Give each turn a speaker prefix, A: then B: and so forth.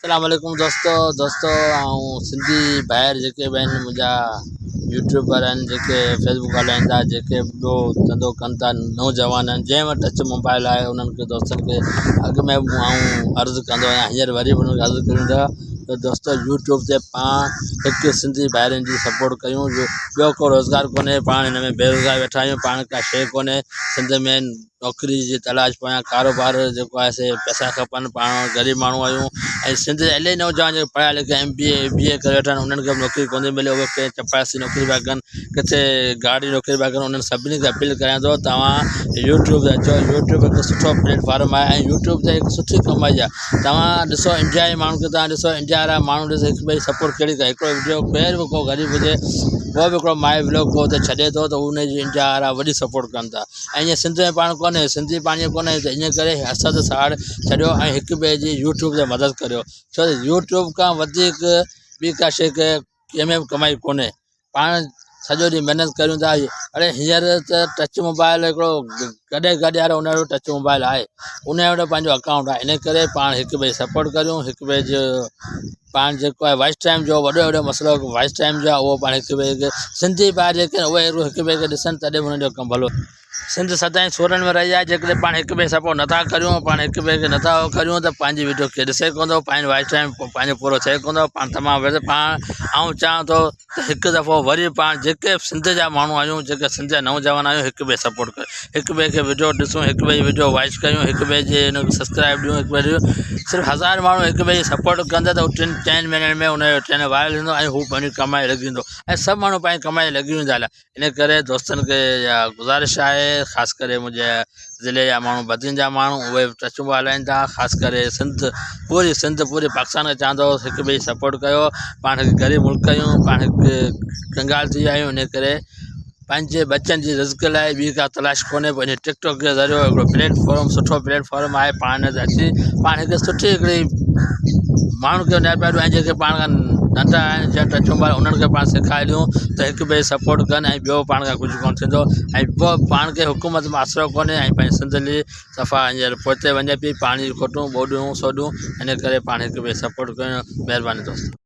A: अस्सलाम वालेकुम दोस्तों ऐं सिंधी ॿाहिरि जेके बि आहिनि मुंहिंजा यूट्यूबर आहिनि जेके फेसबुक हलाइनि था जेके ॿियो धंधो कनि था नौजवान आहिनि जंहिं वटि टच मोबाइल आहे उन्हनि खे दोस्तनि खे अॻु में अर्ज़ु कंदो आहियां हींअर वरी बि उन्हनि खे अर्ज़ु कयूं था त दोस्तो यूट्यूब ते पाण हिकु सिंधी भाइरनि जी सपोर्ट कयूं ॿियो को रोज़गार कोन्हे पाण हिन में बेरोज़गार वेठा आहियूं पाण का शइ कोन्हे सिंध में नौकिरी जी तलाश पोयां कारोबार जेको आहे से पैसा खपनि पाण ग़रीब माण्हू आहियूं ऐं सिंध इलाही नौजवान जेके पढ़िया लिखिया MBA करे वेठा आहिनि उन्हनि खे बि नौकिरी कोन्हे मिले उहे कंहिं चपरासी नौकिरी पिया कनि किथे गाड़ी नौकिरी पिया कनि उन्हनि सभिनी खे अपील कयां थो तव्हां यूट्यूब ते अचो यूट्यूब हिकु सुठो प्लेटफॉर्म आहे ऐं यूट्यूब ते हिकु सुठी कमाई आहे तव्हां ॾिसो इंडिया जे माण्हू खे तव्हां ॾिसो इंडिया वारा माण्हू ॾिसो हिकु ॿिए सपोर्ट कहिड़ी करे हिकिड़ो वीडियो केर बि को ग़रीब हुजे उहो बि हिकिड़ो माए व्लॉग को हुते छॾे थो त उनजी इंडिया वारा वॾी सपोर्ट कनि था ऐं ईअं सिंध में पाण कोन्हे सिंधी पंहिंजे कोन्हे त इन करे हसद साड़ छॾियो ऐं हिक ॿिए जी यूट्यूब ते मदद करियो छो त यूट्यूब खां वधीक ॿी का शइ कंहिंमें बि कमाई कोन्हे पाण सॼो ॾींहुं महिनत करियूं था अड़े हींअर त टच मोबाइल हिकिड़ो गॾे वारो उन वटि टच मोबाइल आहे उन वटि पंहिंजो अकाउंट आहे इन करे पाण हिक ॿिए सपोर्ट करियूं हिक ॿिए जो पाण जेको आहे वॉइस टाइम जो वॾो मसइलो वॉइस टाइम जो आहे उहो पाण हिक ॿिए खे सिंधी ॿार जेके आहिनि उहे हिक ॿिए खे ॾिसनि तॾहिं बि हुननि जो कमु भलो सिंध सदाईं सूरनि में रही आहे जेकॾहिं पाण हिक ॿिए सपोर्ट नथा करियूं पाण हिक ॿिए खे नथा करियूं त पंहिंजी वीडियो खे ॾिसे कोन थो पंहिंजो वॉइस टाइम पंहिंजो पूरो थिए कोन थो पाण तमामु वैसे पाण ऐं चाहियां थो त हिकु दफ़ो वरी पाण जेके सिंध जा माण्हू आहियूं जेके सिंध जा नौजवान आहियूं हिक ॿिए सपोर्ट कयूं हिक ॿिए खे वीडियो ॾिसूं हिक ॿिए जी वीडियो वॉइस कयूं हिक ॿिए जे हिन सब्सक्राइब ॾियूं हिक ॿिए जो सिर्फ़ु 1000 माण्हू हिक ॿिए जी सपोर्ट कंदा त उहो 3 महीननि में उनजो चैनल वायरल थींदो ऐं हू पंहिंजी कमाई लॻी वेंदो ऐं सभु माण्हू पंहिंजी कमाई लॻी वेंदा इन करे दोस्तनि खे इहा गुज़ारिश आहे ख़ासि करे मुंहिंजे ज़िले जा माण्हू बदियुनि जा माण्हू उहे टच मोबाइल हलाइनि था ख़ासि करे सिंध पूरी पाकिस्तान खे चवंदो हिक ॿिए जी सपोर्ट कयो पाण हिकु ग़रीब मुल्क आहियूं पाण हिकु कंगाल थी विया आहियूं इन करे पंहिंजे बचनि जी रिज़्क लाइ ॿी का तलाश कोन्हे पंहिंजे टिकटॉक जे ज़रिए हिकिड़ो प्लेटफॉर्म सुठो प्लेटफॉर्म आहे पाण ते अची पाण हिकु सुठी हिकिड़ी माण्हू खे पिया ऐं जेके पाण खां नंढा आहिनि जंहिं टच मोबाइल उन्हनि खे पाण सेखारे ॾियूं त हिक ॿिए सपोर्ट कनि ऐं ॿियो पाण खां कुझु कोन्ह थींदो ऐं ॿियो पाण खे हुकूमत में आसिरो कोन्हे ऐं पंहिंजी सिंधली सफ़ा हींअर पोइते वञे पई पाणी खोटूं ॿोॾियूं सोॾियूं इन करे पाण हिक ॿिए सपोर्ट कयूं महिरबानी दोस्त